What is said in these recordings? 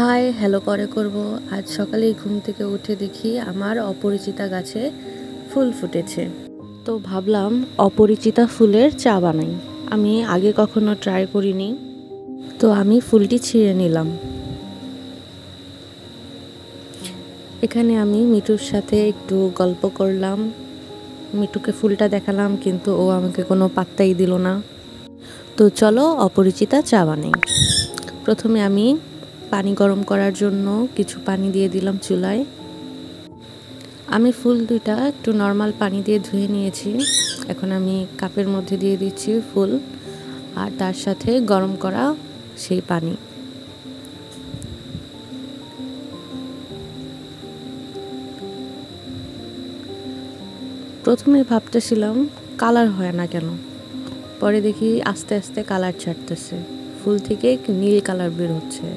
Hi hello করে করব। আজ সকালেই ঘুম থেকে উঠে দেখি আমার অপরিচিতা গাছে ফুল ফুটেছে। তো ভাবলাম অপরিচিতা ফুলের চা বানাই। আমি আগে কখনো ট্রাই করিনি। তো আমি ফুলটি ছিঁড়ে নিলাম। এখানে আমি মিঠুর সাথে একটু গল্প করলাম, মিঠুকে ফুলটা দেখালাম, কিন্তু ও আমাকে কোনো পাত্তাই দিল না। তো চলো অপরিচিতা চা বানাই। প্রথমে আমি পানি গরম করার জন্য কিছু পানি দিয়ে দিলাম চুলায়। আমি ফুল দুইটা একটু নর্মাল পানি দিয়ে ধুয়ে নিয়েছি। এখন আমি কাপের মধ্যে দিয়ে দিচ্ছি ফুল আর তার সাথে গরম করা সেই পানি। প্রথমে ভাবতেছিলাম কালার হয় না কেন, পরে দেখি আস্তে আস্তে কালার ছাড়তেছে, ফুল থেকে নীল কালার বের হচ্ছে।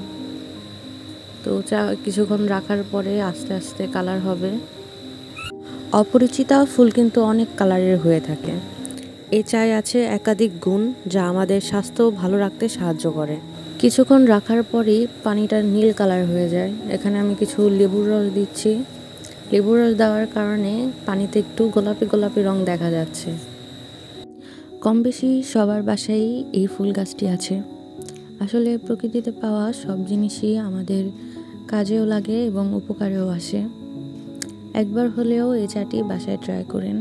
তো চা কিছুক্ষণ রাখার পরে আস্তে আস্তে কালার হবে। অপরিচিতা ফুল কিন্তু অনেক কালারের হয়ে থাকে। এই চায়ে আছে একাধিক গুণ যা আমাদের স্বাস্থ্য ভালো রাখতে সাহায্য করে। কিছুক্ষণ রাখার পরেই পানিটা নীল কালার হয়ে যায়। এখানে আমি কিছু লেবুর রস দিচ্ছি। লেবুর রস দেওয়ার কারণে পানিতে একটু গোলাপি গোলাপি রং দেখা যাচ্ছে। কম বেশি সবার বাসায় এই ফুল গাছটি আছে। আসলে প্রকৃতিতে পাওয়া সব জিনিসই আমাদের কাজেও লাগে এবং উপকারেও আসে। একবার হলেও এই চাটি বাসায় ট্রাই করেন।